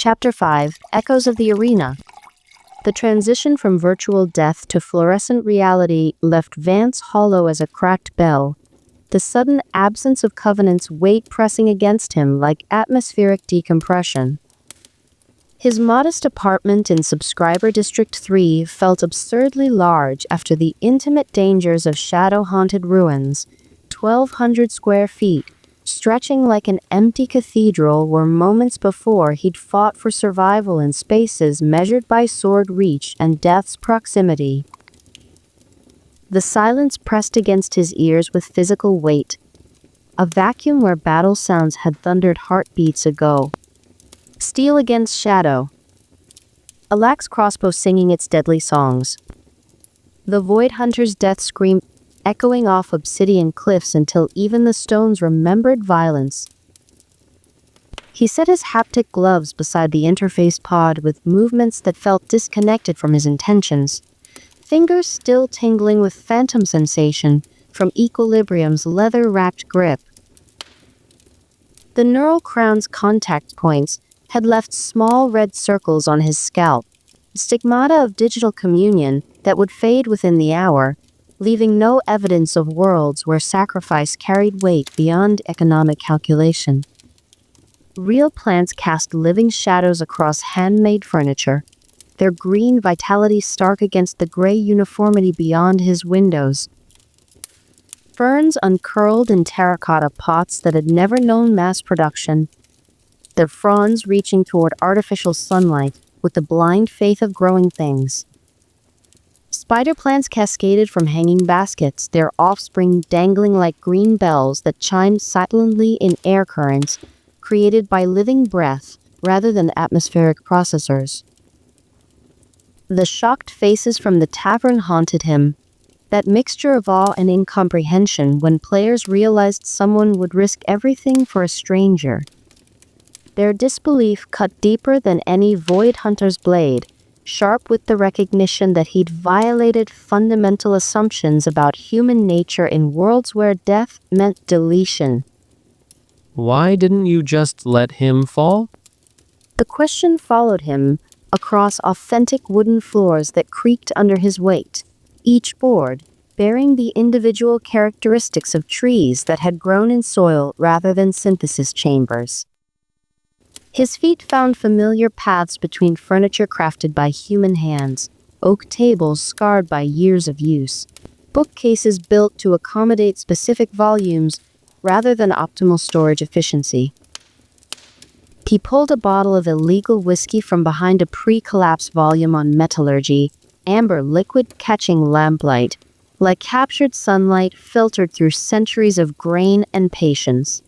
Chapter 5, Echoes of the Arena. The transition from virtual death to fluorescent reality left Vance hollow as a cracked bell, the sudden absence of Covenant's weight pressing against him like atmospheric decompression. His modest apartment in Subscriber District 3 felt absurdly large after the intimate dangers of shadow-haunted ruins, 1,200 square feet, stretching like an empty cathedral where moments before he'd fought for survival in spaces measured by sword reach and death's proximity. The silence pressed against his ears with physical weight, a vacuum where battle sounds had thundered heartbeats ago. Steel against shadow. A lax crossbow singing its deadly songs. The Void Hunter's death scream echoing off obsidian cliffs until even the stones remembered violence. He set his haptic gloves beside the interface pod with movements that felt disconnected from his intentions, fingers still tingling with phantom sensation from Equilibrium's leather-wrapped grip. The neural crown's contact points had left small red circles on his scalp, stigmata of digital communion that would fade within the hour, leaving no evidence of worlds where sacrifice carried weight beyond economic calculation. Real plants cast living shadows across handmade furniture, their green vitality stark against the gray uniformity beyond his windows. Ferns uncurled in terracotta pots that had never known mass production, their fronds reaching toward artificial sunlight with the blind faith of growing things. Spider plants cascaded from hanging baskets, their offspring dangling like green bells that chimed silently in air currents created by living breath rather than atmospheric processors. The shocked faces from the tavern haunted him, that mixture of awe and incomprehension when players realized someone would risk everything for a stranger. Their disbelief cut deeper than any Void Hunter's blade, sharp with the recognition that he'd violated fundamental assumptions about human nature in worlds where death meant deletion. Why didn't you just let him fall? The question followed him across authentic wooden floors that creaked under his weight, each board bearing the individual characteristics of trees that had grown in soil rather than synthesis chambers. His feet found familiar paths between furniture crafted by human hands, oak tables scarred by years of use, bookcases built to accommodate specific volumes rather than optimal storage efficiency. He pulled a bottle of illegal whiskey from behind a pre-collapse volume on metallurgy, amber liquid catching lamplight, like captured sunlight filtered through centuries of grain and patience.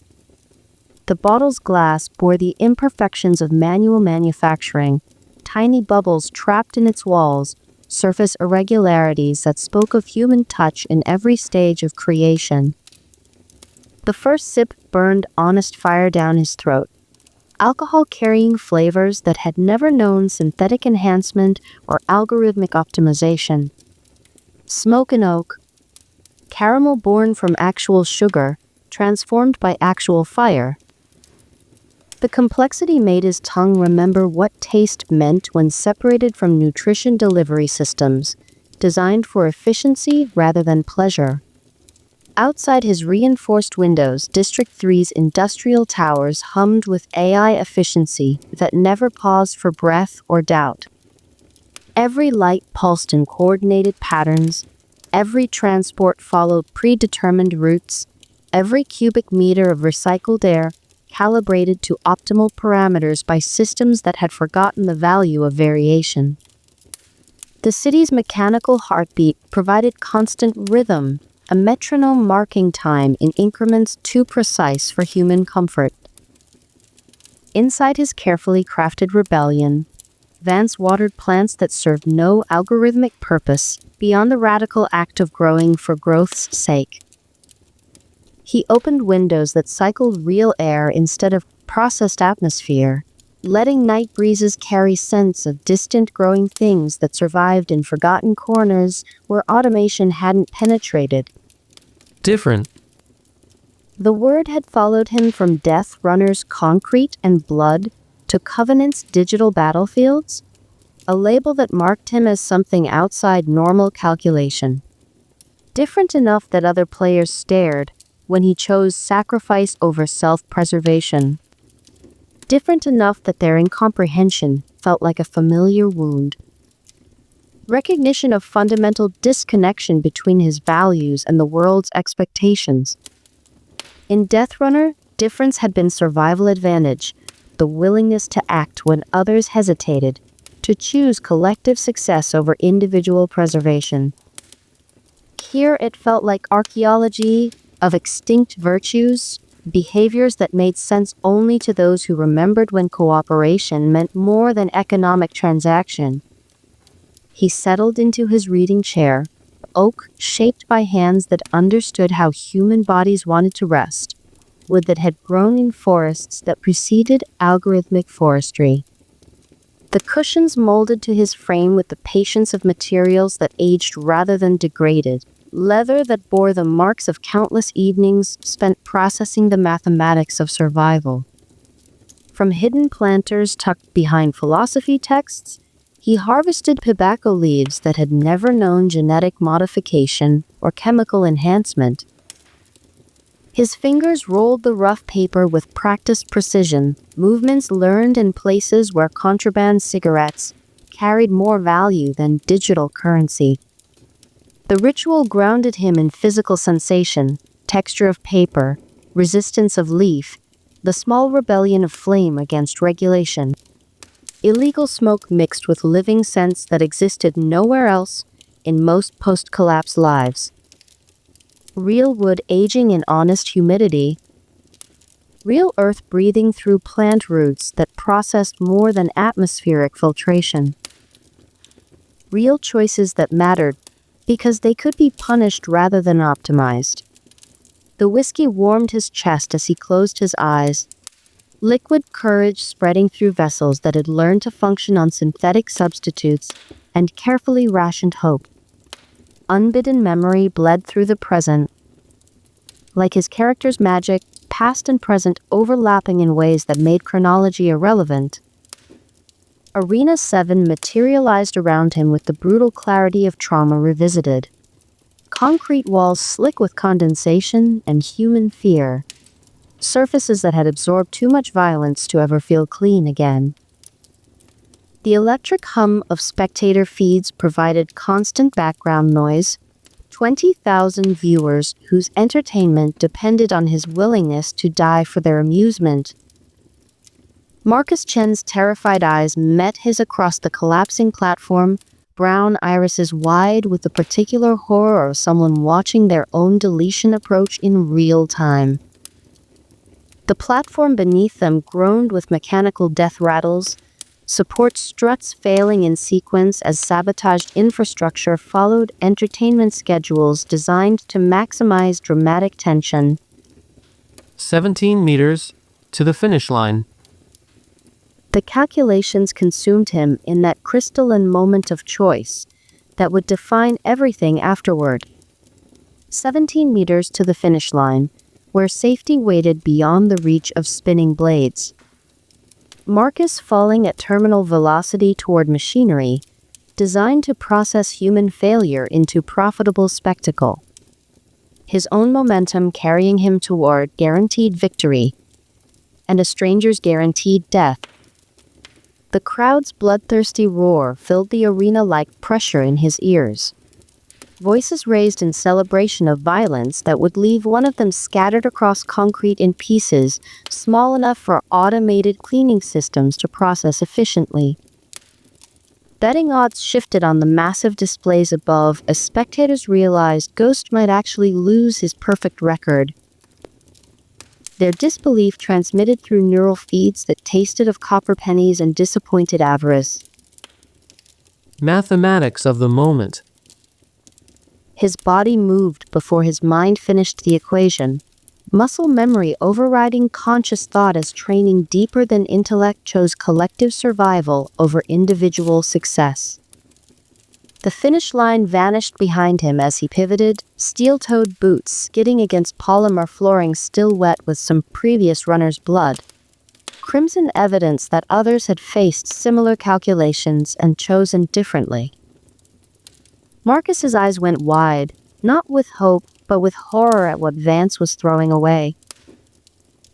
The bottle's glass bore the imperfections of manual manufacturing, tiny bubbles trapped in its walls, surface irregularities that spoke of human touch in every stage of creation. The first sip burned honest fire down his throat, alcohol-carrying flavors that had never known synthetic enhancement or algorithmic optimization. Smoke and oak, caramel born from actual sugar, transformed by actual fire. The complexity made his tongue remember what taste meant when separated from nutrition delivery systems, designed for efficiency rather than pleasure. Outside his reinforced windows, District 3's industrial towers hummed with AI efficiency that never paused for breath or doubt. Every light pulsed in coordinated patterns, every transport followed predetermined routes, every cubic meter of recycled air calibrated to optimal parameters by systems that had forgotten the value of variation. The city's mechanical heartbeat provided constant rhythm, a metronome marking time in increments too precise for human comfort. Inside his carefully crafted rebellion, Vance watered plants that served no algorithmic purpose beyond the radical act of growing for growth's sake. He opened windows that cycled real air instead of processed atmosphere, letting night breezes carry scents of distant growing things that survived in forgotten corners where automation hadn't penetrated. Different. The word had followed him from Death Runner's concrete and blood, to Covenant's digital battlefields, a label that marked him as something outside normal calculation. Different enough that other players stared when he chose sacrifice over self-preservation. Different enough that their incomprehension felt like a familiar wound. Recognition of fundamental disconnection between his values and the world's expectations. In Death Runner, difference had been survival advantage, the willingness to act when others hesitated, to choose collective success over individual preservation. Here it felt like archaeology of extinct virtues, behaviors that made sense only to those who remembered when cooperation meant more than economic transaction. He settled into his reading chair, oak shaped by hands that understood how human bodies wanted to rest, wood that had grown in forests that preceded algorithmic forestry. The cushions molded to his frame with the patience of materials that aged rather than degraded, leather that bore the marks of countless evenings spent processing the mathematics of survival. From hidden planters tucked behind philosophy texts, he harvested tobacco leaves that had never known genetic modification or chemical enhancement. His fingers rolled the rough paper with practiced precision, movements learned in places where contraband cigarettes carried more value than digital currency. The ritual grounded him in physical sensation, texture of paper, resistance of leaf, the small rebellion of flame against regulation. Illegal smoke mixed with living sense that existed nowhere else in most post-collapse lives. Real wood aging in honest humidity. Real earth breathing through plant roots that processed more than atmospheric filtration. Real choices that mattered because they could be punished rather than optimized. The whiskey warmed his chest as he closed his eyes, liquid courage spreading through vessels that had learned to function on synthetic substitutes and carefully rationed hope. Unbidden memory bled through the present. Like his character's magic, past and present overlapping in ways that made chronology irrelevant. Arena 7 materialized around him with the brutal clarity of trauma revisited. Concrete walls slick with condensation and human fear. Surfaces that had absorbed too much violence to ever feel clean again. The electric hum of spectator feeds provided constant background noise. 20,000 viewers whose entertainment depended on his willingness to die for their amusement. Marcus Chen's terrified eyes met his across the collapsing platform, brown irises wide with the particular horror of someone watching their own deletion approach in real time. The platform beneath them groaned with mechanical death rattles, support struts failing in sequence as sabotaged infrastructure followed entertainment schedules designed to maximize dramatic tension. 17 meters to the finish line. The calculations consumed him in that crystalline moment of choice that would define everything afterward. 17 meters to the finish line, where safety waited beyond the reach of spinning blades. Marcus falling at terminal velocity toward machinery, designed to process human failure into profitable spectacle. His own momentum carrying him toward guaranteed victory, and a stranger's guaranteed death. The crowd's bloodthirsty roar filled the arena like pressure in his ears. Voices raised in celebration of violence that would leave one of them scattered across concrete in pieces, small enough for automated cleaning systems to process efficiently. Betting odds shifted on the massive displays above as spectators realized Ghost might actually lose his perfect record. Their disbelief transmitted through neural feeds that tasted of copper pennies and disappointed avarice. Mathematics of the moment. His body moved before his mind finished the equation, muscle memory overriding conscious thought as training deeper than intellect chose collective survival over individual success. The finish line vanished behind him as he pivoted, steel-toed boots skidding against polymer flooring still wet with some previous runner's blood. crimson evidence that others had faced similar calculations and chosen differently. Marcus's eyes went wide, not with hope, but with horror at what Vance was throwing away.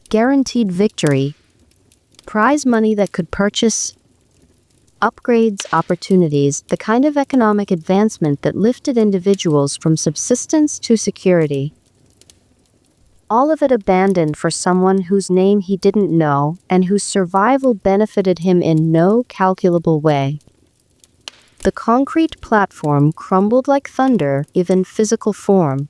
Guaranteed victory, prize money that could purchase upgrades, opportunities, the kind of economic advancement that lifted individuals from subsistence to security. All of it abandoned for someone whose name he didn't know and whose survival benefited him in no calculable way. The concrete platform crumbled like thunder, even physical form.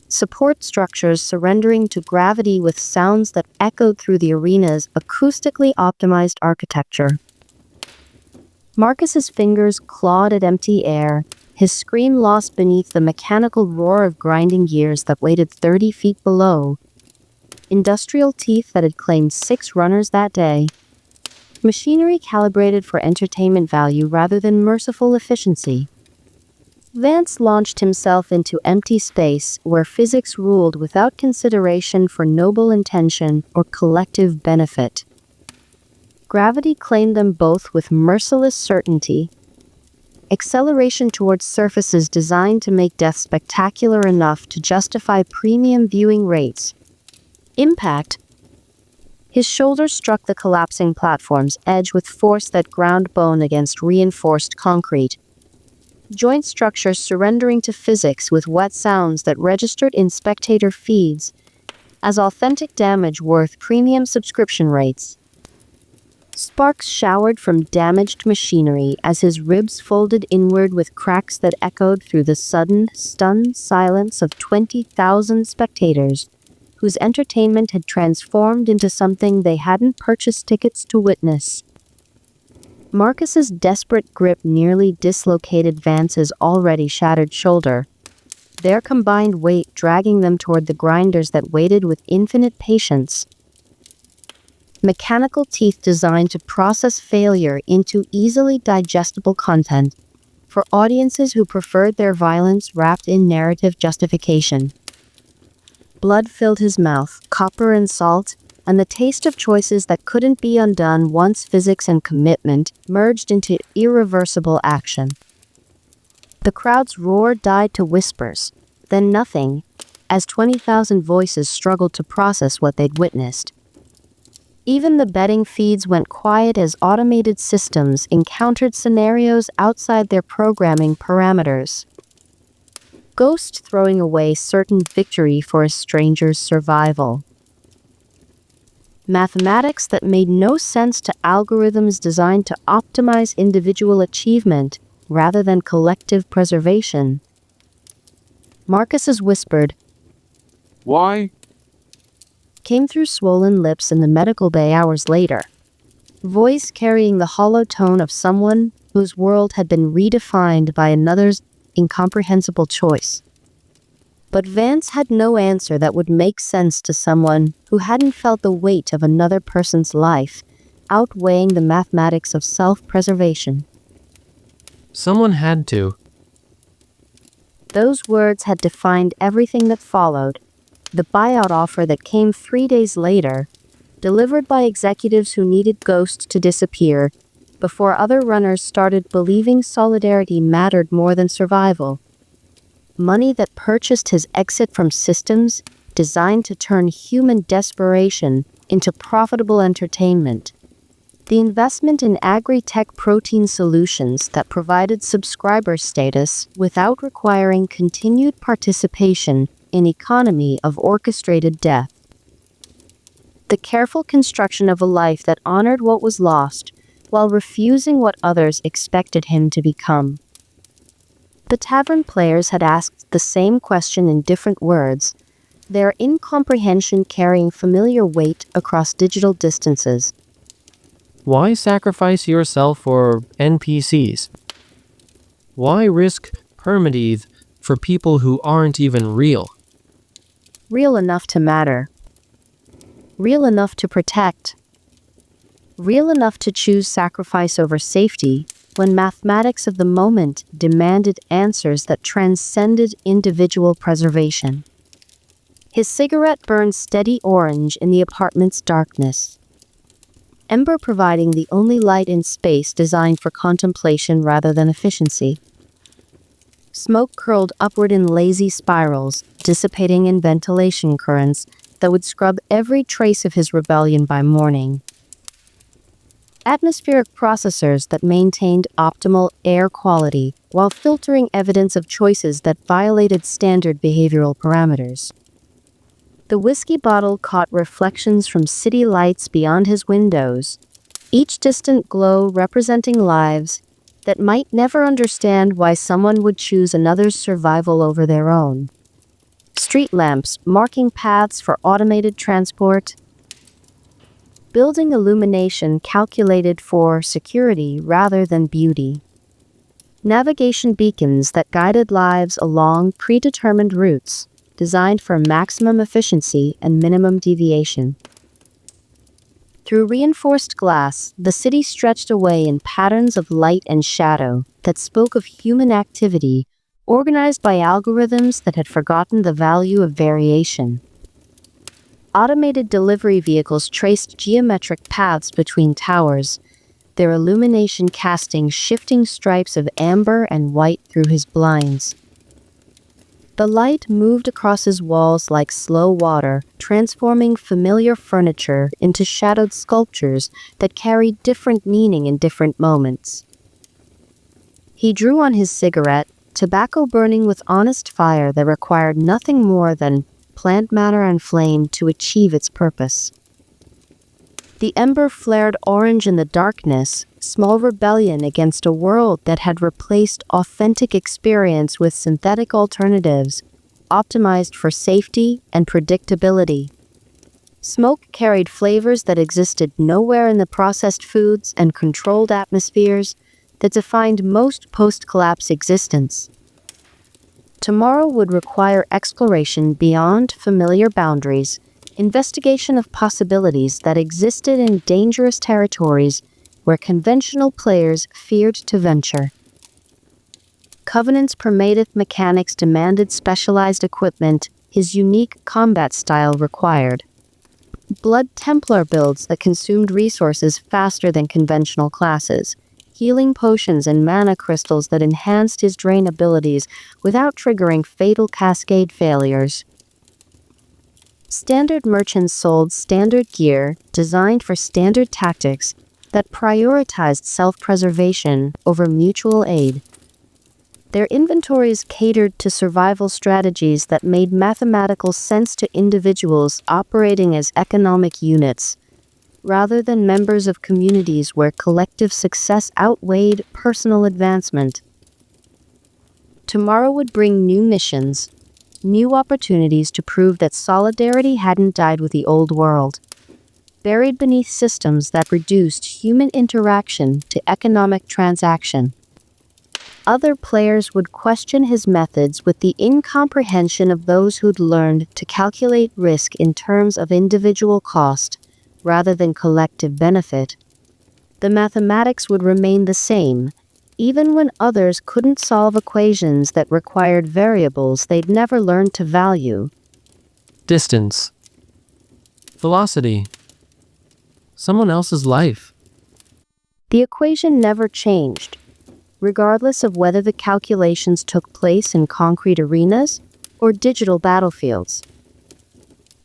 Support structures surrendering to gravity with sounds that echoed through the arena's acoustically optimized architecture. Marcus's fingers clawed at empty air, his scream lost beneath the mechanical roar of grinding gears that waited 30 feet below. Industrial teeth that had claimed 6 runners that day. Machinery calibrated for entertainment value rather than merciful efficiency. Vance launched himself into empty space where physics ruled without consideration for noble intention or collective benefit. Gravity claimed them both with merciless certainty. Acceleration towards surfaces designed to make death spectacular enough to justify premium viewing rates. Impact. His shoulders struck the collapsing platform's edge with force that ground bone against reinforced concrete. Joint structures surrendering to physics with wet sounds that registered in spectator feeds as authentic damage worth premium subscription rates. Sparks showered from damaged machinery as his ribs folded inward with cracks that echoed through the sudden, stunned silence of 20,000 spectators, whose entertainment had transformed into something they hadn't purchased tickets to witness. Marcus's desperate grip nearly dislocated Vance's already shattered shoulder, their combined weight dragging them toward the grinders that waited with infinite patience. Mechanical teeth designed to process failure into easily digestible content for audiences who preferred their violence wrapped in narrative justification. Blood filled his mouth, copper and salt, and the taste of choices that couldn't be undone once physics and commitment merged into irreversible action. The crowd's roar died to whispers, then nothing, as 20,000 voices struggled to process what they'd witnessed. Even the betting feeds went quiet as automated systems encountered scenarios outside their programming parameters. Ghost throwing away certain victory for a stranger's survival. Mathematics that made no sense to algorithms designed to optimize individual achievement rather than collective preservation. Marcus's whispered, "Why?" came through swollen lips in the medical bay hours later, voice carrying the hollow tone of someone whose world had been redefined by another's incomprehensible choice. But Vance had no answer that would make sense to someone who hadn't felt the weight of another person's life, outweighing the mathematics of self-preservation. Someone had to. Those words had defined everything that followed. The buyout offer that came 3 days later, delivered by executives who needed Ghost to disappear, before other runners started believing solidarity mattered more than survival. Money that purchased his exit from systems designed to turn human desperation into profitable entertainment. The investment in agri-tech protein solutions that provided subscriber status without requiring continued participation in economy of orchestrated death. The careful construction of a life that honored what was lost while refusing what others expected him to become. The tavern players had asked the same question in different words, their incomprehension carrying familiar weight across digital distances. Why sacrifice yourself for NPCs? Why risk permadeath for people who aren't even real? Real enough to matter. Real enough to protect. Real enough to choose sacrifice over safety when mathematics of the moment demanded answers that transcended individual preservation. His cigarette burned steady orange in the apartment's darkness. ember providing the only light in space designed for contemplation rather than efficiency. Smoke curled upward in lazy spirals, dissipating in ventilation currents that would scrub every trace of his rebellion by morning. Atmospheric processors that maintained optimal air quality while filtering evidence of choices that violated standard behavioral parameters. The whiskey bottle caught reflections from city lights beyond his windows, each distant glow representing lives that might never understand why someone would choose another's survival over their own. Street lamps marking paths for automated transport. Building illumination calculated for security rather than beauty. Navigation beacons that guided lives along predetermined routes, designed for maximum efficiency and minimum deviation. Through reinforced glass, the city stretched away in patterns of light and shadow that spoke of human activity, organized by algorithms that had forgotten the value of variation. Automated delivery vehicles traced geometric paths between towers, their illumination casting shifting stripes of amber and white through his blinds. The light moved across his walls like slow water, transforming familiar furniture into shadowed sculptures that carried different meaning in different moments. He drew on his cigarette, tobacco burning with honest fire that required nothing more than plant matter and flame to achieve its purpose. The ember flared orange in the darkness, small rebellion against a world that had replaced authentic experience with synthetic alternatives, optimized for safety and predictability. Smoke carried flavors that existed nowhere in the processed foods and controlled atmospheres that defined most post-collapse existence. Tomorrow would require exploration beyond familiar boundaries, investigation of possibilities that existed in dangerous territories where conventional players feared to venture. Covenant's Prometheus mechanics demanded specialized equipment his unique combat style required. Blood Templar builds that consumed resources faster than conventional classes, healing potions and mana crystals that enhanced his drain abilities without triggering fatal cascade failures. Standard merchants sold standard gear designed for standard tactics that prioritized self-preservation over mutual aid. Their inventories catered to survival strategies that made mathematical sense to individuals operating as economic units, rather than members of communities where collective success outweighed personal advancement. Tomorrow would bring new missions, new opportunities to prove that solidarity hadn't died with the old world, buried beneath systems that reduced human interaction to economic transaction. Other players would question his methods with the incomprehension of those who'd learned to calculate risk in terms of individual cost rather than collective benefit. The mathematics would remain the same, even when others couldn't solve equations that required variables they'd never learned to value. Distance. Velocity. Someone else's life. The equation never changed, regardless of whether the calculations took place in concrete arenas or digital battlefields.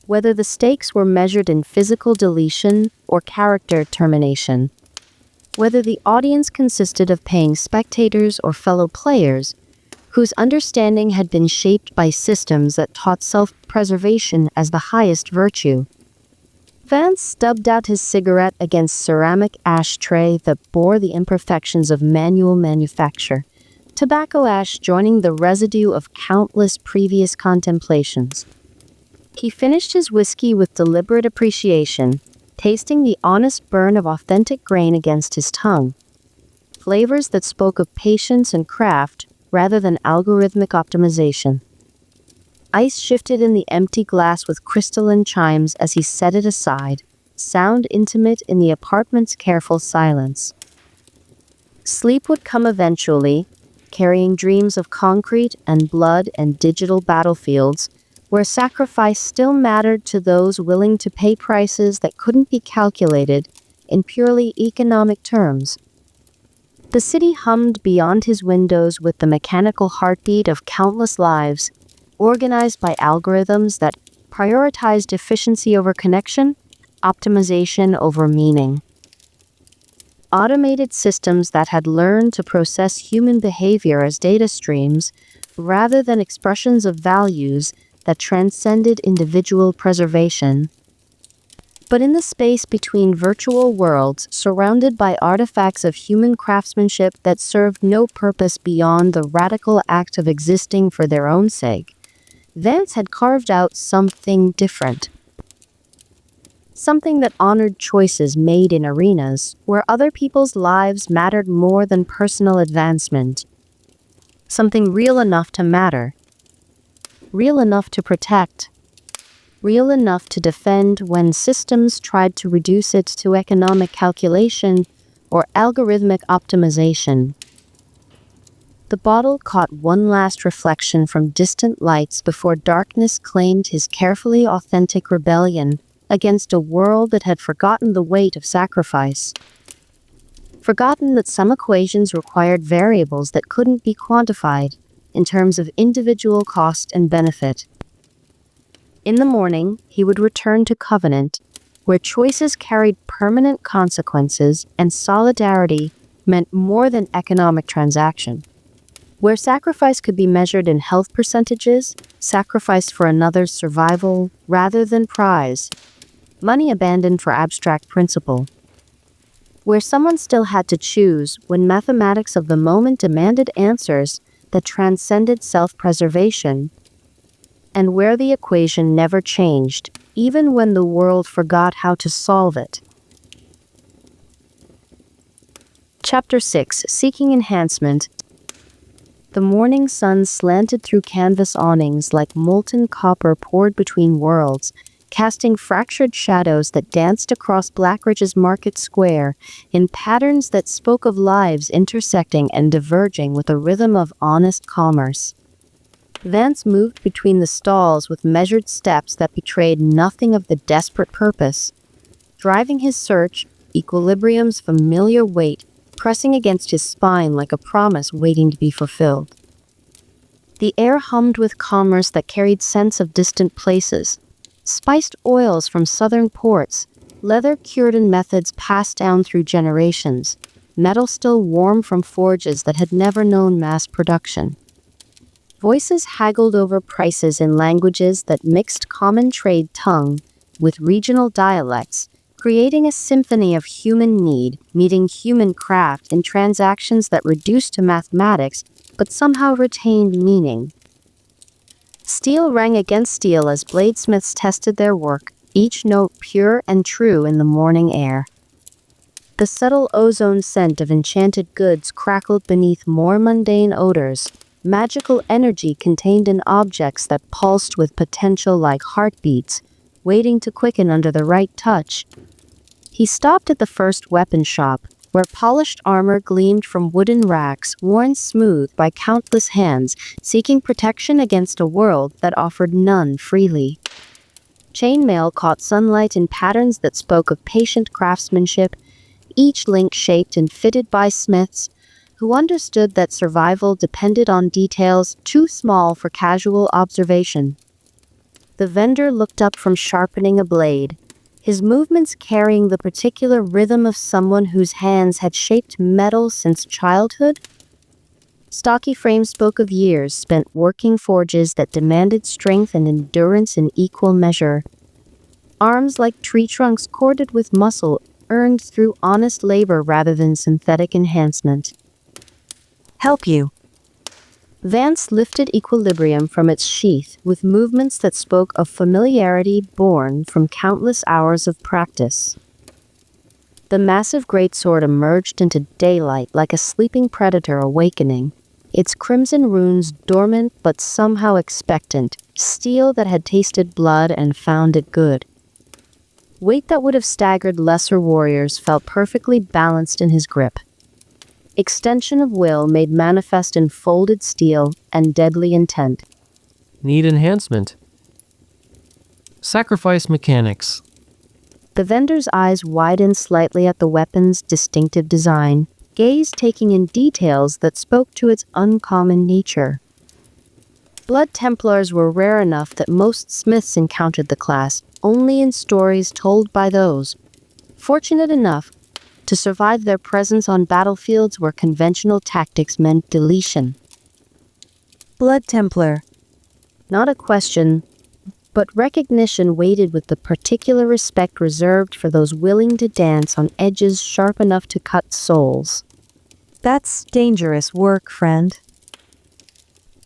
Whether the stakes were measured in physical deletion or character termination. Whether the audience consisted of paying spectators or fellow players whose understanding had been shaped by systems that taught self-preservation as the highest virtue. Vance stubbed out his cigarette against ceramic ashtray that bore the imperfections of manual manufacture, tobacco ash joining the residue of countless previous contemplations. He finished his whiskey with deliberate appreciation, tasting the honest burn of authentic grain against his tongue. Flavors that spoke of patience and craft rather than algorithmic optimization. Ice shifted in the empty glass with crystalline chimes as he set it aside, sound intimate in the apartment's careful silence. Sleep would come eventually, carrying dreams of concrete and blood and digital battlefields, where sacrifice still mattered to those willing to pay prices that couldn't be calculated in purely economic terms. The city hummed beyond his windows with the mechanical heartbeat of countless lives, organized by algorithms that prioritized efficiency over connection, optimization over meaning. Automated systems that had learned to process human behavior as data streams rather than expressions of values that transcended individual preservation. But in the space between virtual worlds, surrounded by artifacts of human craftsmanship that served no purpose beyond the radical act of existing for their own sake, Vance had carved out something different. Something that honored choices made in arenas where other people's lives mattered more than personal advancement. Something real enough to matter. Real enough to protect. Real enough to defend when systems tried to reduce it to economic calculation or algorithmic optimization. The bottle caught one last reflection from distant lights before darkness claimed his carefully authentic rebellion against a world that had forgotten the weight of sacrifice. Forgotten that some equations required variables that couldn't be quantified in terms of individual cost and benefit. In the morning, he would return to Covenant, where choices carried permanent consequences and solidarity meant more than economic transaction. Where sacrifice could be measured in health percentages, sacrifice for another's survival rather than prize, money abandoned for abstract principle. Where someone still had to choose when mathematics of the moment demanded answers that transcended self-preservation, and where the equation never changed, even when the world forgot how to solve it. Chapter 6: Seeking Enhancement. The morning sun slanted through canvas awnings like molten copper poured between worlds, casting fractured shadows that danced across Blackridge's market square in patterns that spoke of lives intersecting and diverging with a rhythm of honest commerce. Vance moved between the stalls with measured steps that betrayed nothing of the desperate purpose, driving his search, equilibrium's familiar weight pressing against his spine like a promise waiting to be fulfilled. The air hummed with commerce that carried scents of distant places, spiced oils from southern ports, leather-cured in methods passed down through generations, metal still warm from forges that had never known mass production. Voices haggled over prices in languages that mixed common trade tongue with regional dialects, creating a symphony of human need meeting human craft in transactions that reduced to mathematics but somehow retained meaning. Steel rang against steel as bladesmiths tested their work, each note pure and true in the morning air. The subtle ozone scent of enchanted goods crackled beneath more mundane odors, magical energy contained in objects that pulsed with potential like heartbeats, waiting to quicken under the right touch. He stopped at the first weapon shop, where polished armor gleamed from wooden racks worn smooth by countless hands, seeking protection against a world that offered none freely. Chainmail caught sunlight in patterns that spoke of patient craftsmanship, each link shaped and fitted by smiths who understood that survival depended on details too small for casual observation. The vendor looked up from sharpening a blade, his movements carrying the particular rhythm of someone whose hands had shaped metal since childhood. Stocky frames spoke of years spent working forges that demanded strength and endurance in equal measure. Arms like tree trunks corded with muscle earned through honest labor rather than synthetic enhancement. Help you. Vance lifted equilibrium from its sheath with movements that spoke of familiarity born from countless hours of practice. The massive greatsword emerged into daylight like a sleeping predator awakening, its crimson runes dormant but somehow expectant, steel that had tasted blood and found it good. Weight that would have staggered lesser warriors felt perfectly balanced in his grip. Extension of will made manifest in folded steel and deadly intent. Need enhancement. Sacrifice mechanics. The vendor's eyes widened slightly at the weapon's distinctive design, gaze taking in details that spoke to its uncommon nature. Blood Templars were rare enough that most smiths encountered the class only in stories told by those fortunate enough to survive their presence on battlefields where conventional tactics meant deletion. Blood Templar. Not a question, but recognition waited with the particular respect reserved for those willing to dance on edges sharp enough to cut souls. That's dangerous work, friend.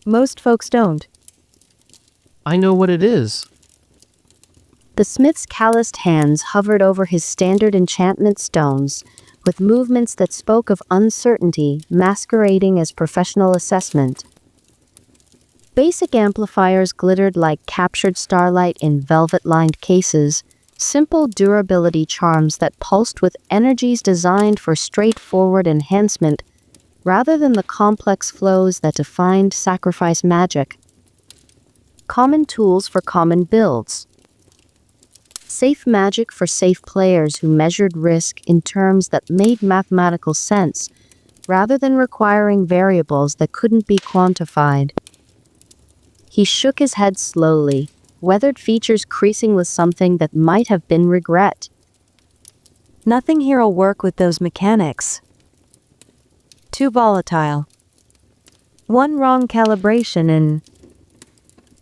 Most folks don't. I know what it is. The smith's calloused hands hovered over his standard enchantment stones, with movements that spoke of uncertainty masquerading as professional assessment. Basic amplifiers glittered like captured starlight in velvet-lined cases, simple durability charms that pulsed with energies designed for straightforward enhancement rather than the complex flows that defined sacrifice magic. Common tools for common builds. Safe magic for safe players who measured risk in terms that made mathematical sense, rather than requiring variables that couldn't be quantified. He shook his head slowly, weathered features creasing with something that might have been regret. Nothing here'll work with those mechanics. Too volatile. One wrong calibration and...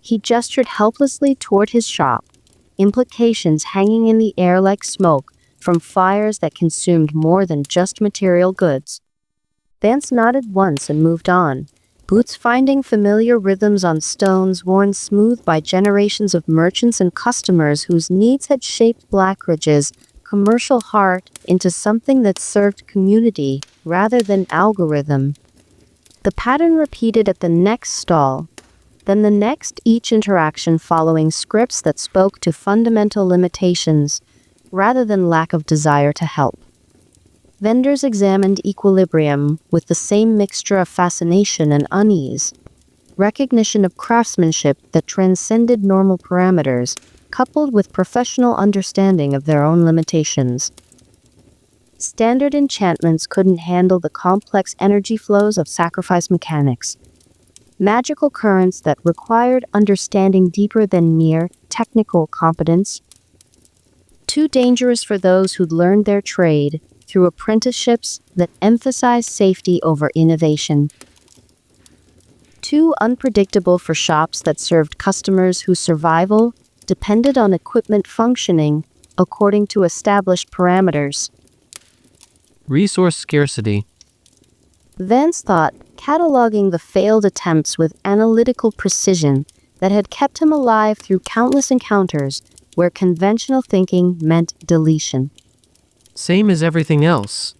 He gestured helplessly toward his shop, implications hanging in the air like smoke from fires that consumed more than just material goods. Vance nodded once and moved on, boots finding familiar rhythms on stones worn smooth by generations of merchants and customers whose needs had shaped Blackridge's commercial Hart into something that served community rather than algorithm. The pattern repeated at the next stall, then the next, each interaction following scripts that spoke to fundamental limitations rather than lack of desire to help. Vendors examined equilibrium with the same mixture of fascination and unease, recognition of craftsmanship that transcended normal parameters, coupled with professional understanding of their own limitations. Standard enchantments couldn't handle the complex energy flows of sacrifice mechanics, magical currents that required understanding deeper than mere technical competence. Too dangerous for those who'd learned their trade through apprenticeships that emphasized safety over innovation. Too unpredictable for shops that served customers whose survival depended on equipment functioning according to established parameters. Resource scarcity. Vance thought, cataloging the failed attempts with analytical precision that had kept him alive through countless encounters where conventional thinking meant deletion. Same as everything else.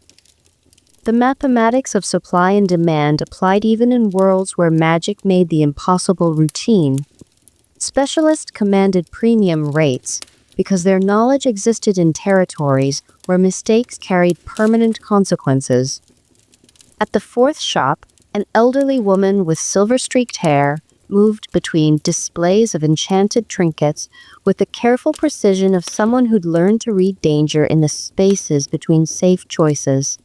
The mathematics of supply and demand applied even in worlds where magic made the impossible routine. Specialists commanded premium rates because their knowledge existed in territories where mistakes carried permanent consequences. At the fourth shop, an elderly woman with silver-streaked hair moved between displays of enchanted trinkets with the careful precision of someone who'd learned to read danger in the spaces between safe choices.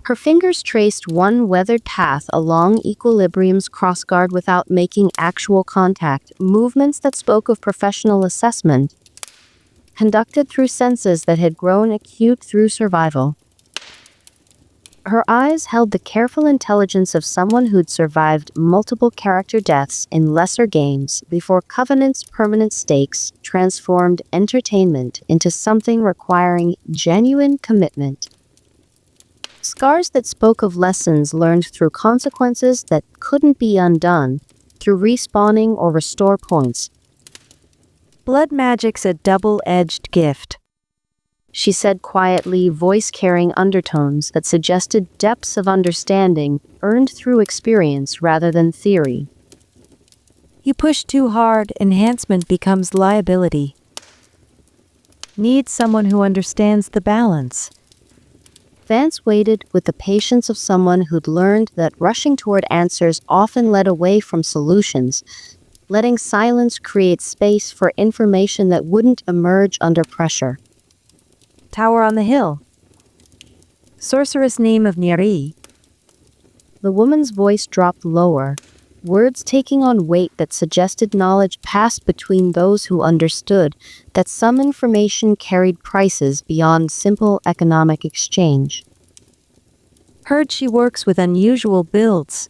Her fingers traced one weathered path along equilibrium's crossguard without making actual contact, movements that spoke of professional assessment, conducted through senses that had grown acute through survival. Her eyes held the careful intelligence of someone who'd survived multiple character deaths in lesser games before Covenant's permanent stakes transformed entertainment into something requiring genuine commitment. Scars that spoke of lessons learned through consequences that couldn't be undone, through respawning or restore points. Blood magic's a double-edged gift, she said quietly, voice carrying undertones that suggested depths of understanding earned through experience rather than theory. You push too hard, enhancement becomes liability. Need someone who understands the balance. Vance waited with the patience of someone who'd learned that rushing toward answers often led away from solutions, letting silence create space for information that wouldn't emerge under pressure. Tower on the hill. Sorceress name of Nyeri. The woman's voice dropped lower, words taking on weight that suggested knowledge passed between those who understood that some information carried prices beyond simple economic exchange. Heard she works with unusual builds.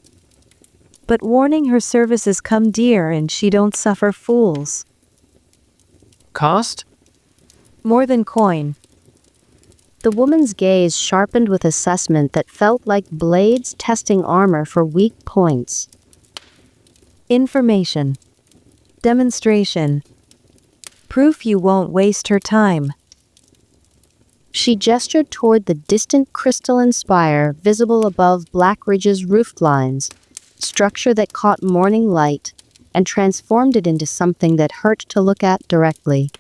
But warning her services come dear and she don't suffer fools. Cost? More than coin. The woman's gaze sharpened with assessment that felt like blades testing armor for weak points. Information. Demonstration. Proof you won't waste her time. She gestured toward the distant crystalline spire visible above Black Ridge's roof lines, structure that caught morning light and transformed it into something that hurt to look at directly.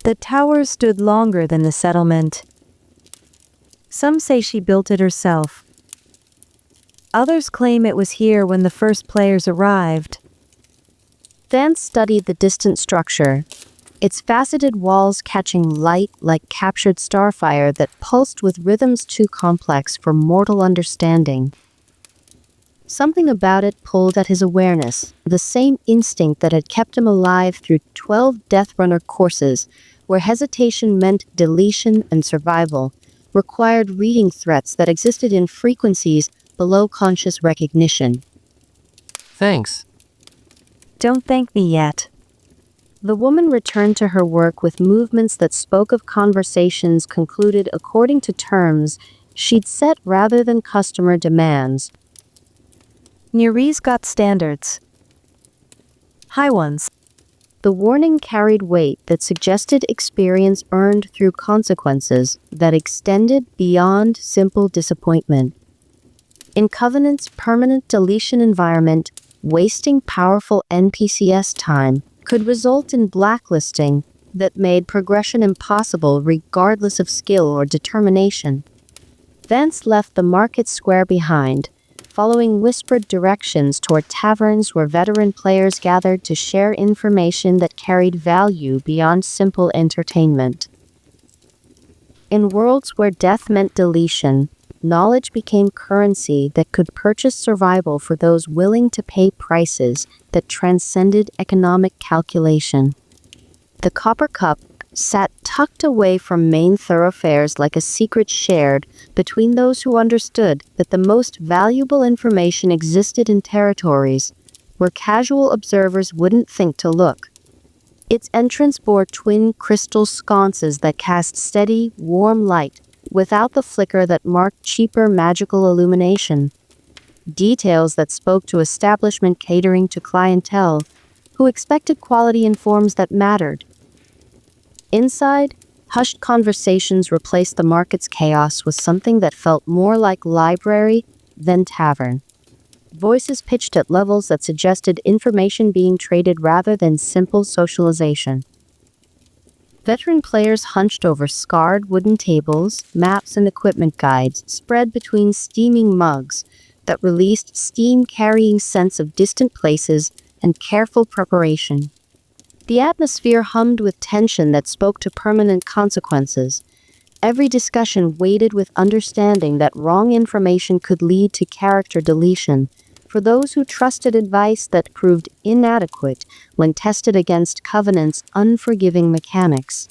The tower stood longer than the settlement. Some say she built it herself. Others claim it was here when the first players arrived. Vance studied the distant structure, its faceted walls catching light like captured starfire that pulsed with rhythms too complex for mortal understanding. Something about it pulled at his awareness, the same instinct that had kept him alive through 12 Death Runner courses, where hesitation meant deletion and survival, required reading threats that existed in frequencies below conscious recognition. Thanks. Don't thank me yet. The woman returned to her work with movements that spoke of conversations concluded according to terms she'd set rather than customer demands. Nyeri's got standards. High ones. The warning carried weight that suggested experience earned through consequences that extended beyond simple disappointment. In Covenant's permanent deletion environment, wasting powerful NPCs time could result in blacklisting that made progression impossible regardless of skill or determination. Vance left the market square behind, following whispered directions toward taverns where veteran players gathered to share information that carried value beyond simple entertainment. In worlds where death meant deletion, knowledge became currency that could purchase survival for those willing to pay prices that transcended economic calculation. The Copper Cup sat tucked away from main thoroughfares like a secret shared between those who understood that the most valuable information existed in territories where casual observers wouldn't think to look. Its entrance bore twin crystal sconces that cast steady, warm light without the flicker that marked cheaper magical illumination. Details that spoke to establishment catering to clientele who expected quality in forms that mattered. Inside, hushed conversations replaced the market's chaos with something that felt more like library than tavern. Voices pitched at levels that suggested information being traded rather than simple socialization. Veteran players hunched over scarred wooden tables, maps and equipment guides spread between steaming mugs that released steam-carrying scents of distant places and careful preparation. The atmosphere hummed with tension that spoke to permanent consequences. Every discussion weighted with understanding that wrong information could lead to character deletion for those who trusted advice that proved inadequate when tested against Covenant's unforgiving mechanics.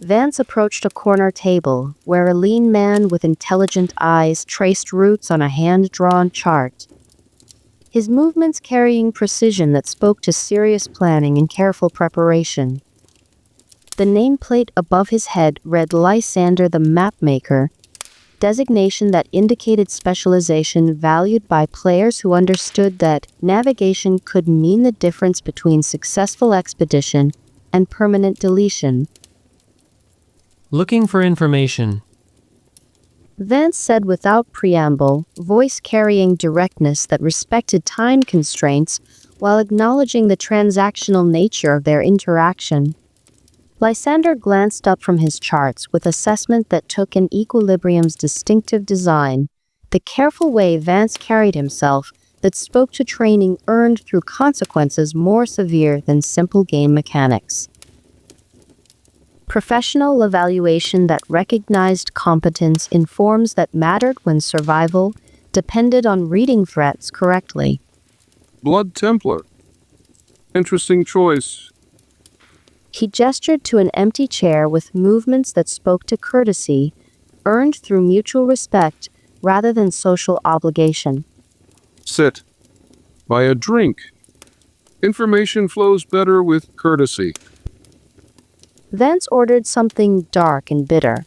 Vance approached a corner table where a lean man with intelligent eyes traced routes on a hand-drawn chart. His movements carrying precision that spoke to serious planning and careful preparation. The nameplate above his head read Lysander the Mapmaker, designation that indicated specialization valued by players who understood that navigation could mean the difference between successful expedition and permanent deletion. Looking for information. Vance said without preamble, voice carrying directness that respected time constraints while acknowledging the transactional nature of their interaction. Lysander glanced up from his charts with assessment that took in Equilibrium's distinctive design, the careful way Vance carried himself that spoke to training earned through consequences more severe than simple game mechanics. Professional evaluation that recognized competence in forms that mattered when survival depended on reading threats correctly. Blood Templar. Interesting choice. He gestured to an empty chair with movements that spoke to courtesy, earned through mutual respect rather than social obligation. Sit. Buy a drink. Information flows better with courtesy. Vance ordered something dark and bitter,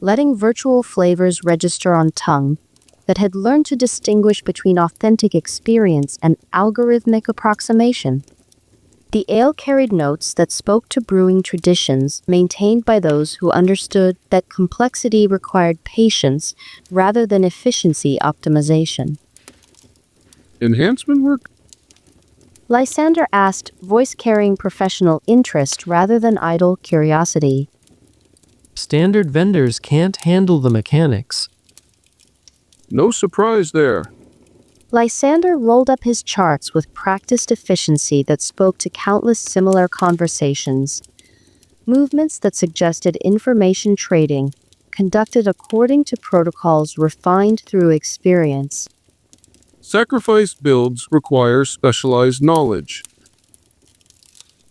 letting virtual flavors register on tongue that had learned to distinguish between authentic experience and algorithmic approximation. The ale carried notes that spoke to brewing traditions maintained by those who understood that complexity required patience rather than efficiency optimization. Enhancement work? Lysander asked, voice carrying professional interest rather than idle curiosity. Standard vendors can't handle the mechanics. No surprise there. Lysander rolled up his charts with practiced efficiency that spoke to countless similar conversations. Movements that suggested information trading, conducted according to protocols refined through experience. Sacrifice builds require specialized knowledge.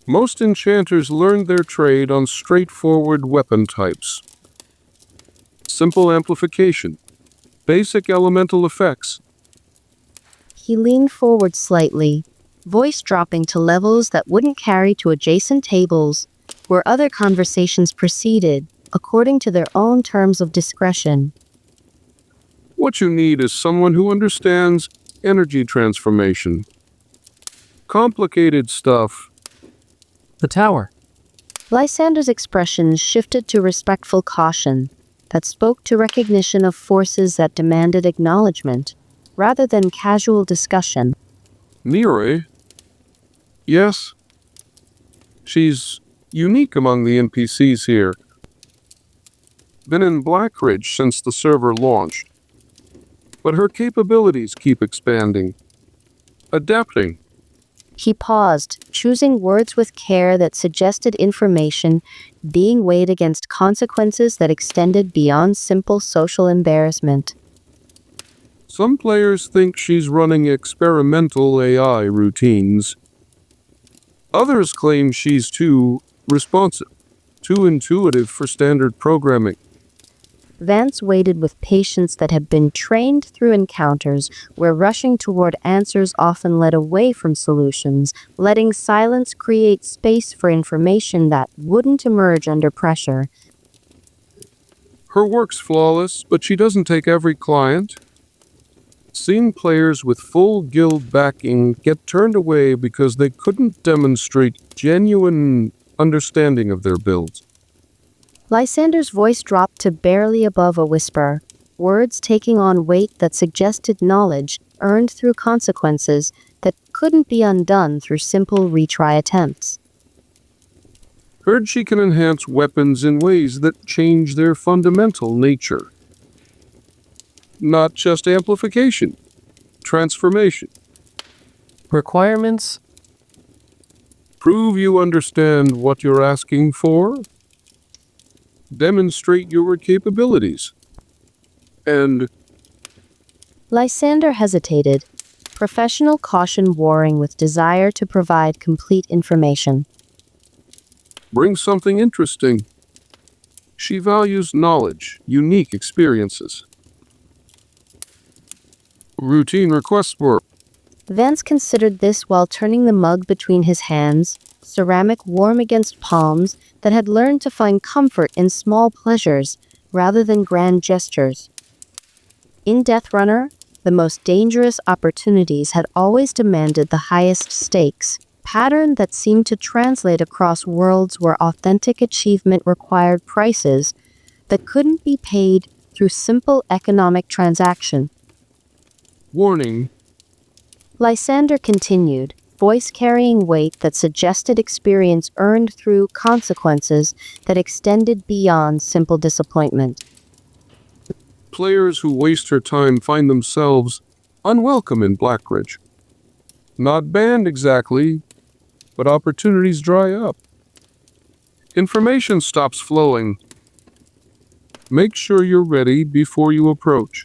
Most enchanters learned their trade on straightforward weapon types. Simple amplification. Basic elemental effects. He leaned forward slightly, voice dropping to levels that wouldn't carry to adjacent tables, where other conversations proceeded, according to their own terms of discretion. What you need is someone who understands energy transformation. Complicated stuff. The tower. Lysander's expression shifted to respectful caution that spoke to recognition of forces that demanded acknowledgement, rather than casual discussion. Nere? Yes. She's unique among the NPCs here. Been in Blackridge since the server launched. But her capabilities keep expanding. Adapting. He paused, choosing words with care that suggested information being weighed against consequences that extended beyond simple social embarrassment. Some players think she's running experimental AI routines. Others claim she's too responsive, too intuitive for standard programming. Vance waited with patience that had been trained through encounters where rushing toward answers often led away from solutions, letting silence create space for information that wouldn't emerge under pressure. Her work's flawless, but she doesn't take every client. Seen players with full guild backing get turned away because they couldn't demonstrate genuine understanding of their builds. Lysander's voice dropped to barely above a whisper, words taking on weight that suggested knowledge earned through consequences that couldn't be undone through simple retry attempts. Heard she can enhance weapons in ways that change their fundamental nature. Not just amplification, transformation. Requirements? Prove you understand what you're asking for. Demonstrate your capabilities. And Lysander hesitated, professional caution warring with desire to provide complete information. bring something interesting. She values knowledge, unique experiences. Routine requests work. Vance considered this while turning the mug between his hands, ceramic warm against palms that had learned to find comfort in small pleasures rather than grand gestures. In Death Runner, the most dangerous opportunities had always demanded the highest stakes, pattern that seemed to translate across worlds where authentic achievement required prices that couldn't be paid through simple economic transaction. Warning, Lysander continued, voice carrying weight that suggested experience earned through consequences that extended beyond simple disappointment. players who waste her time find themselves unwelcome in Blackridge. Not banned exactly, but opportunities dry up. Information stops flowing. Make sure you're ready before you approach.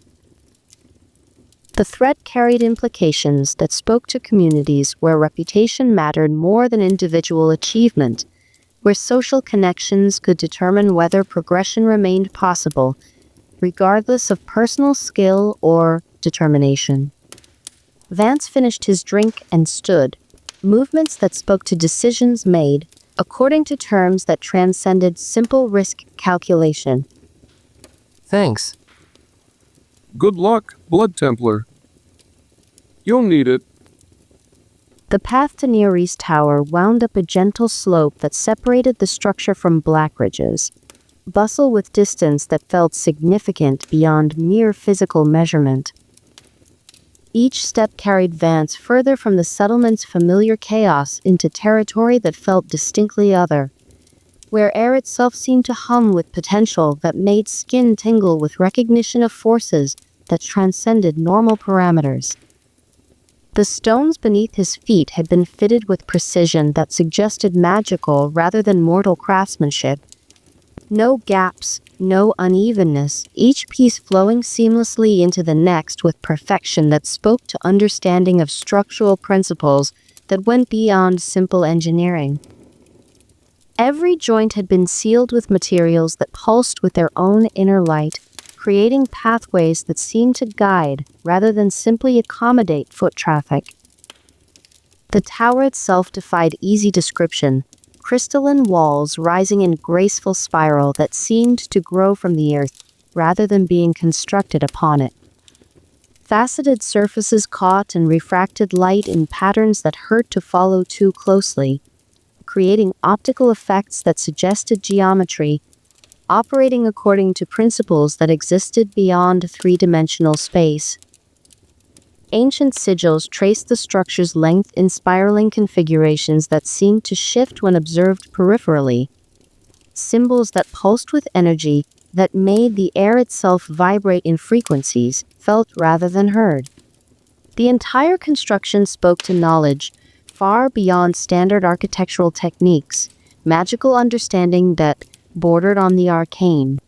The threat carried implications that spoke to communities where reputation mattered more than individual achievement, where social connections could determine whether progression remained possible, regardless of personal skill or determination. Vance finished his drink and stood, movements that spoke to decisions made according to terms that transcended simple risk calculation. Thanks. Good luck, Blood Templar. You'll need it. The path to Near East Tower wound up a gentle slope that separated the structure from Black Ridges, bustle with distance that felt significant beyond mere physical measurement. Each step carried Vance further from the settlement's familiar chaos into territory that felt distinctly other, where air itself seemed to hum with potential that made skin tingle with recognition of forces that transcended normal parameters. The stones beneath his feet had been fitted with precision that suggested magical rather than mortal craftsmanship. No gaps, no unevenness, each piece flowing seamlessly into the next with perfection that spoke to understanding of structural principles that went beyond simple engineering. Every joint had been sealed with materials that pulsed with their own inner light, creating pathways that seemed to guide rather than simply accommodate foot traffic. The tower itself defied easy description, crystalline walls rising in graceful spiral that seemed to grow from the earth rather than being constructed upon it. Faceted surfaces caught and refracted light in patterns that hurt to follow too closely, creating optical effects that suggested geometry, operating according to principles that existed beyond three-dimensional space. Ancient sigils traced the structure's length in spiraling configurations that seemed to shift when observed peripherally, symbols that pulsed with energy that made the air itself vibrate in frequencies felt rather than heard. The entire construction spoke to knowledge far beyond standard architectural techniques, magical understanding that bordered on the arcane.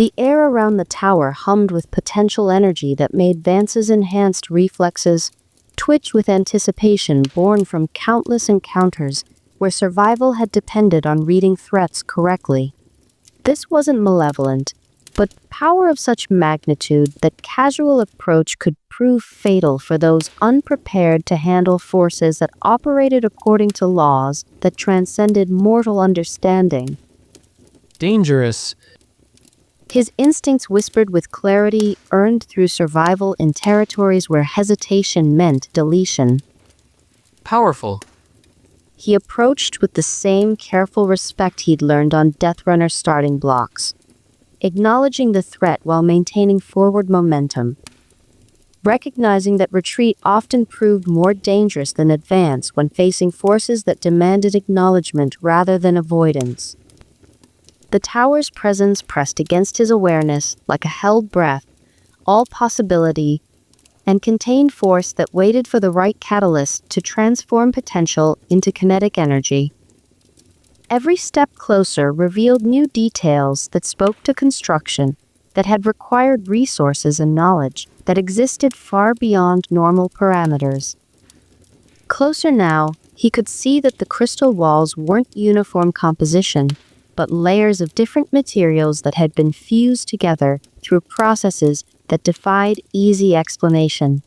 The air around the tower hummed with potential energy that made Vance's enhanced reflexes twitch with anticipation born from countless encounters where survival had depended on reading threats correctly. This wasn't malevolent, but power of such magnitude that casual approach could prove fatal for those unprepared to handle forces that operated according to laws that transcended mortal understanding. Dangerous. His instincts whispered with clarity earned through survival in territories where hesitation meant deletion. Powerful. He approached with the same careful respect he'd learned on Deathrunner starting blocks, acknowledging the threat while maintaining forward momentum, recognizing that retreat often proved more dangerous than advance when facing forces that demanded acknowledgement rather than avoidance. The tower's presence pressed against his awareness like a held breath, all possibility, and contained force that waited for the right catalyst to transform potential into kinetic energy. Every step closer revealed new details that spoke to construction, that had required resources and knowledge that existed far beyond normal parameters. Closer now, he could see that the crystal walls weren't uniform composition, but layers of different materials that had been fused together through processes that defied easy explanation.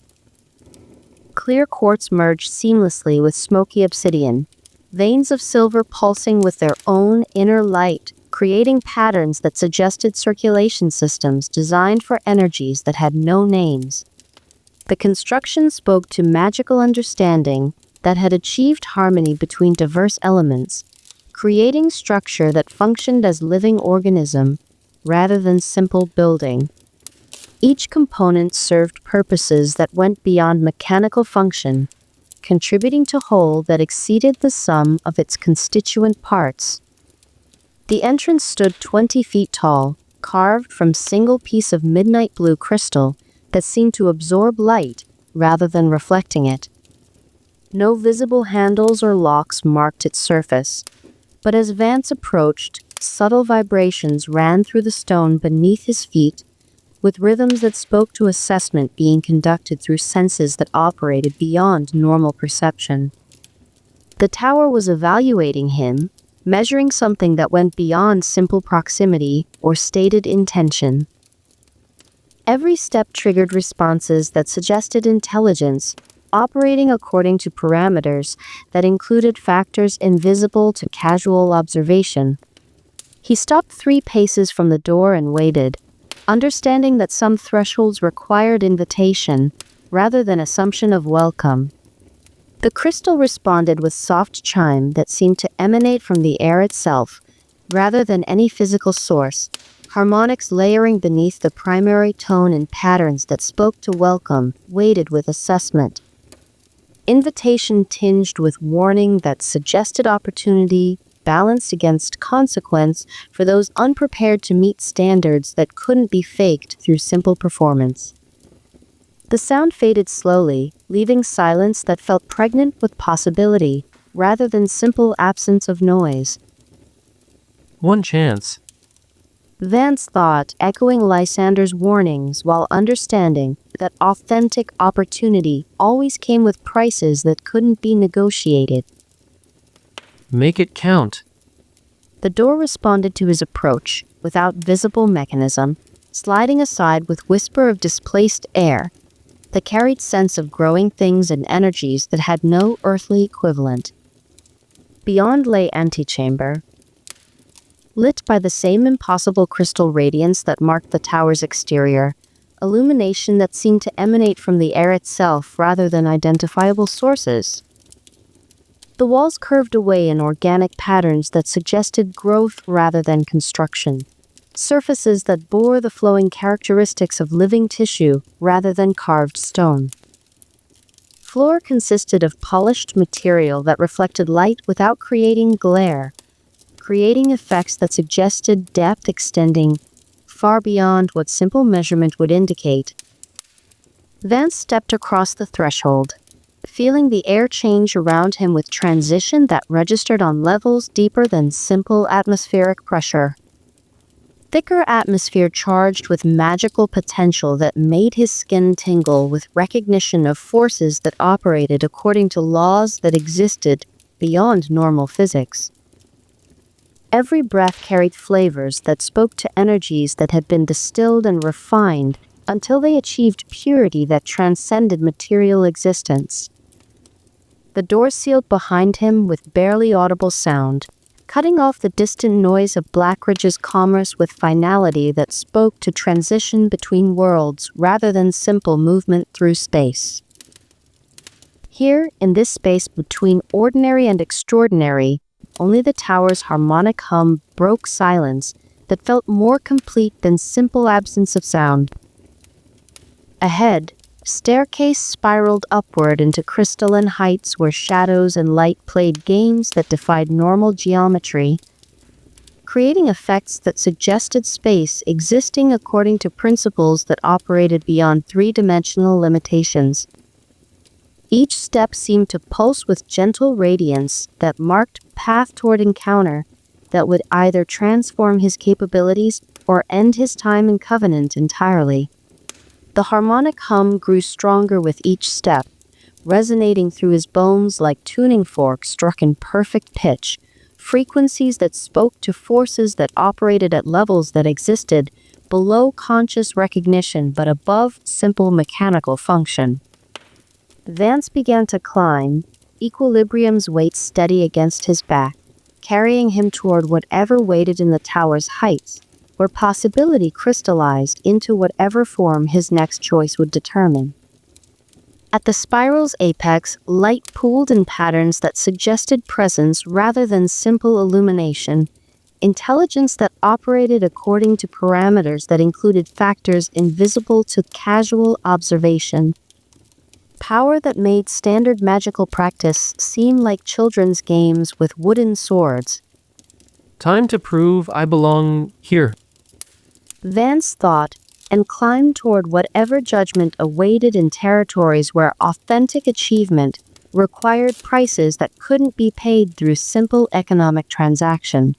Clear quartz merged seamlessly with smoky obsidian, veins of silver pulsing with their own inner light, creating patterns that suggested circulation systems designed for energies that had no names. The construction spoke to magical understanding that had achieved harmony between diverse elements, creating structure that functioned as living organism rather than simple building. Each component served purposes that went beyond mechanical function, contributing to whole that exceeded the sum of its constituent parts. The entrance stood 20 feet tall, carved from single piece of midnight blue crystal that seemed to absorb light rather than reflecting it. No visible handles or locks marked its surface, But as Vance approached, subtle vibrations ran through the stone beneath his feet, with rhythms that spoke to assessment being conducted through senses that operated beyond normal perception. The tower was evaluating him, measuring something that went beyond simple proximity or stated intention. Every step triggered responses that suggested intelligence, operating according to parameters that included factors invisible to casual observation. He stopped 3 paces from the door and waited, understanding that some thresholds required invitation rather than assumption of welcome. The crystal responded with soft chime that seemed to emanate from the air itself, rather than any physical source, harmonics layering beneath the primary tone and patterns that spoke to welcome, weighted with assessment. Invitation tinged with warning that suggested opportunity, balanced against consequence for those unprepared to meet standards that couldn't be faked through simple performance. The sound faded slowly, leaving silence that felt pregnant with possibility, rather than simple absence of noise. One chance. Vance thought, echoing Lysander's warnings while understanding that authentic opportunity always came with prices that couldn't be negotiated. Make it count. The door responded to his approach, without visible mechanism, sliding aside with whisper of displaced air that carried sense of growing things and energies that had no earthly equivalent. Beyond lay antechamber, lit by the same impossible crystal radiance that marked the tower's exterior, illumination that seemed to emanate from the air itself rather than identifiable sources. The walls curved away in organic patterns that suggested growth rather than construction, surfaces that bore the flowing characteristics of living tissue rather than carved stone. Floor consisted of polished material that reflected light without creating glare, creating effects that suggested depth extending far beyond what simple measurement would indicate. Vance stepped across the threshold, feeling the air change around him with transition that registered on levels deeper than simple atmospheric pressure. Thicker atmosphere charged with magical potential that made his skin tingle with recognition of forces that operated according to laws that existed beyond normal physics. Every breath carried flavors that spoke to energies that had been distilled and refined until they achieved purity that transcended material existence. The door sealed behind him with barely audible sound, cutting off the distant noise of Blackridge's commerce with finality that spoke to transition between worlds rather than simple movement through space. Here, in this space between ordinary and extraordinary, only the tower's harmonic hum broke silence that felt more complete than simple absence of sound. Ahead, staircase spiraled upward into crystalline heights where shadows and light played games that defied normal geometry, creating effects that suggested space existing according to principles that operated beyond three-dimensional limitations. Each step seemed to pulse with gentle radiance that marked path toward encounter that would either transform his capabilities or end his time in covenant entirely. The harmonic hum grew stronger with each step, resonating through his bones like tuning forks struck in perfect pitch, frequencies that spoke to forces that operated at levels that existed below conscious recognition but above simple mechanical function. Vance began to climb, equilibrium's weight steady against his back, carrying him toward whatever waited in the tower's heights, where possibility crystallized into whatever form his next choice would determine. At the spiral's apex, light pooled in patterns that suggested presence rather than simple illumination, intelligence that operated according to parameters that included factors invisible to casual observation, power that made standard magical practice seem like children's games with wooden swords. Time to prove I belong here. Vance thought, and climbed toward whatever judgment awaited in territories where authentic achievement required prices that couldn't be paid through simple economic transaction.